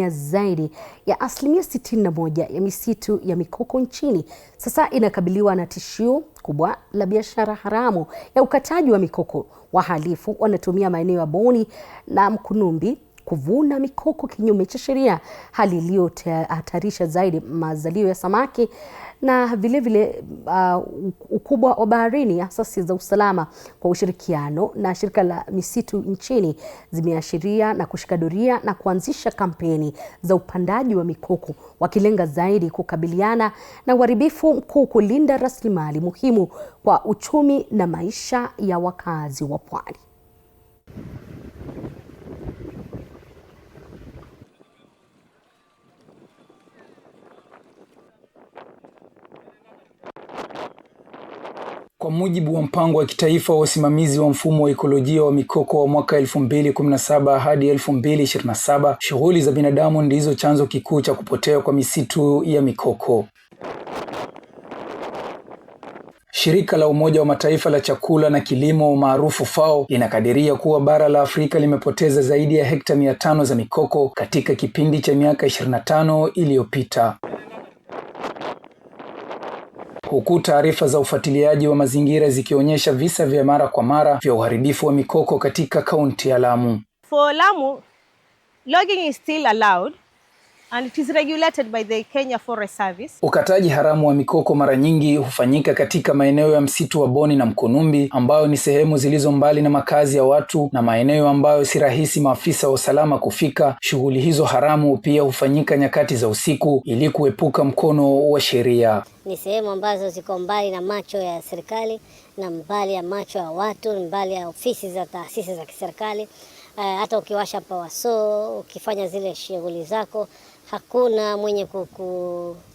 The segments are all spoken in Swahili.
Zaidi ya 61% ya misitu ya mikoko nchini sasa inakabiliwa na tishio kubwa la biashara haramu ya ukataji wa mikoko. Wahalifu wanatumia maeneo ya Boni na Mkunumbi kuvuna mikoko kinyume cha sheria, hali iliyohatarisha zaidi mazalio ya samaki na vilevile ukubwa wa baharini. Asasi za usalama kwa ushirikiano na shirika la misitu nchini zimeashiria na kushika doria na kuanzisha kampeni za upandaji wa mikoko, wakilenga zaidi kukabiliana na uharibifu mkuu, kulinda rasilimali muhimu kwa uchumi na maisha ya wakazi wa pwani. Kwa mujibu wa mpango wa kitaifa wa usimamizi wa mfumo wa ekolojia wa mikoko wa mwaka 2017 hadi 2027, shughuli za binadamu ndizo chanzo kikuu cha kupotea kwa misitu ya mikoko. Shirika la Umoja wa Mataifa la chakula na kilimo maarufu FAO linakadiria kuwa bara la Afrika limepoteza zaidi ya hekta 500 za mikoko katika kipindi cha miaka 25 iliyopita. Huku taarifa za ufuatiliaji wa mazingira zikionyesha visa vya mara kwa mara vya uharibifu wa mikoko katika kaunti ya Lamu. For Lamu, logging is still allowed and it is regulated by the Kenya Forest Service. Ukataji haramu wa mikoko mara nyingi hufanyika katika maeneo ya msitu wa Boni na Mkunumbi, ambayo ni sehemu zilizo mbali na makazi ya watu na maeneo ambayo si rahisi maafisa wa usalama kufika. Shughuli hizo haramu pia hufanyika nyakati za usiku ili kuepuka mkono wa sheria. Ni sehemu ambazo ziko mbali na macho ya serikali na mbali ya macho ya watu, mbali ya ofisi za taasisi za kiserikali. Hata ukiwasha pawaso, ukifanya zile shughuli zako, hakuna mwenye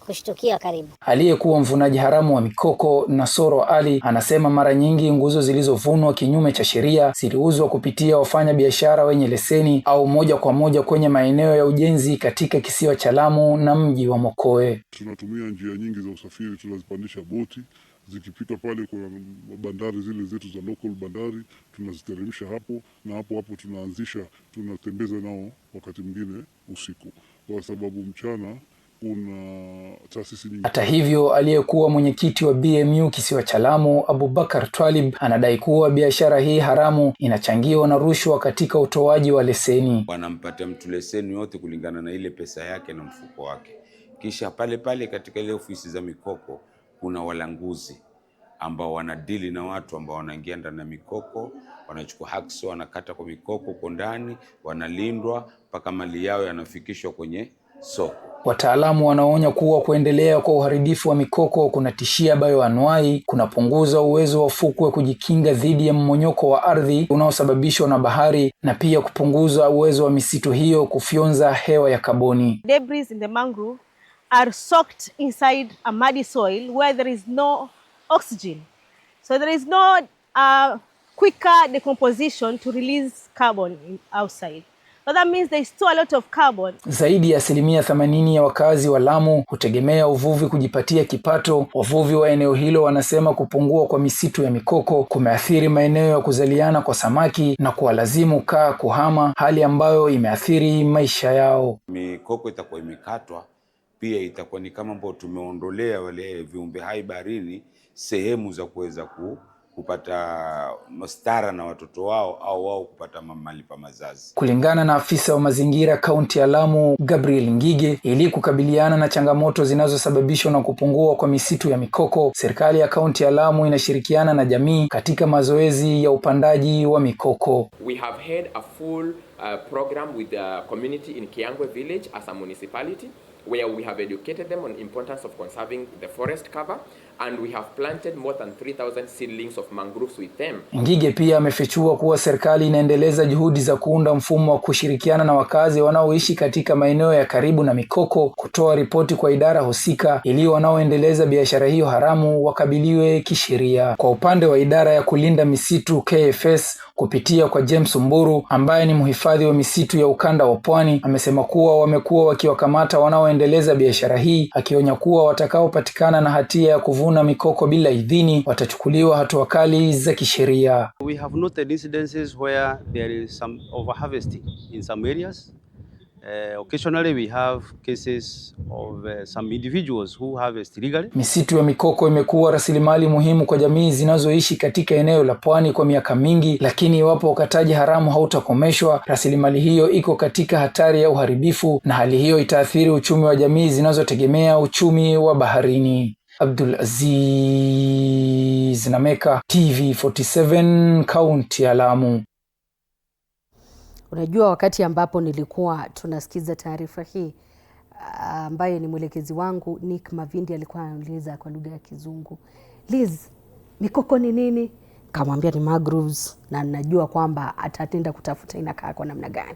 kushtukia karibu. Aliyekuwa mvunaji haramu wa mikoko, Nasoro Ali, anasema mara nyingi nguzo zilizovunwa kinyume cha sheria ziliuzwa kupitia wafanya biashara wenye leseni au moja kwa moja kwenye maeneo ya ujenzi katika kisiwa cha Lamu na mji wa Mokoe. Tunatumia njia nyingi za usafiri, tunazipandisha boti zikipita pale kwa bandari zile zetu za local bandari, tunaziteremsha hapo na hapo tunaanzisha, tunatembeza nao wakati mwingine usiku, kwa sababu mchana una taasisi nyingi. Hata hivyo, aliyekuwa mwenyekiti wa BMU kisiwa cha Lamu, Abubakar Twalib, anadai kuwa biashara hii haramu inachangiwa na rushwa katika utoaji wa leseni. Wanampatia mtu leseni yote kulingana na ile pesa yake na mfuko wake. Kisha pale katika ile ofisi za mikoko kuna walanguzi ambao wanadili na watu ambao wanaingia ndani ya mikoko, wanachukua haki, wanakata kwa mikoko kwa ndani, wanalindwa mpaka mali yao yanafikishwa kwenye soko. Wataalamu wanaonya kuwa kuendelea kwa uharibifu wa mikoko kunatishia bioanuai, kunapunguza uwezo wa fukwe kujikinga dhidi ya mmonyoko wa ardhi unaosababishwa na bahari, na pia kupunguza uwezo wa misitu hiyo kufyonza hewa ya kaboni. Debris in the mangrove are soaked inside a muddy soil where there is no oxygen. So there is no quicker decomposition to release carbon outside. So that means there is still a lot of carbon. Zaidi ya 80% ya wakazi wa Lamu hutegemea uvuvi kujipatia kipato. Wavuvi wa eneo hilo wanasema kupungua kwa misitu ya mikoko kumeathiri maeneo ya kuzaliana kwa samaki na kuwalazimu kuhama, hali ambayo imeathiri maisha yao. Mikoko itakuwa imekatwa, pia itakuwa ni kama ambao tumeondolea wale viumbe hai baharini sehemu za kuweza kupata mastara na watoto wao au wao kupata mali pa mazazi. Kulingana na afisa wa mazingira kaunti ya Lamu, Gabriel Ngige, ili kukabiliana na changamoto zinazosababishwa na kupungua kwa misitu ya mikoko, serikali ya kaunti ya Lamu inashirikiana na jamii katika mazoezi ya upandaji wa mikoko. We have had a full program with the community in Kiangwe village as a municipality, where we have educated them on the importance of conserving the forest cover, and we have planted more than 3,000 seedlings of mangroves with them. Ngige pia amefichua kuwa serikali inaendeleza juhudi za kuunda mfumo wa kushirikiana na wakazi wanaoishi katika maeneo ya karibu na mikoko, kutoa ripoti kwa idara husika ili wanaoendeleza biashara hiyo haramu wakabiliwe kisheria. Kwa upande wa idara ya kulinda misitu KFS, kupitia kwa James Mburu ambaye ni mhifadhi wa misitu ya ukanda wa Pwani, amesema kuwa wamekuwa wakiwakamata wanaoendeleza biashara hii, akionya kuwa watakaopatikana na hatia ya kuvuna mikoko bila idhini watachukuliwa hatua kali za kisheria. We have noted incidences where there is some overharvesting in some areas, Occasionally we have cases of some individuals who harvest illegally. Misitu ya mikoko imekuwa rasilimali muhimu kwa jamii zinazoishi katika eneo la pwani kwa miaka mingi, lakini iwapo ukataji haramu hautakomeshwa, rasilimali hiyo iko katika hatari ya uharibifu, na hali hiyo itaathiri uchumi wa jamii zinazotegemea uchumi wa baharini. Abdul Aziz Nameka, TV47, kaunti ya Lamu. Unajua, wakati ambapo nilikuwa tunasikiza taarifa hii ambaye ni mwelekezi wangu Nick Mavindi alikuwa anauliza kwa lugha ya Kizungu, Liz, mikoko ni nini? Kamwambia ni mangroves, na najua kwamba atatenda kutafuta inakaa kwa namna gani.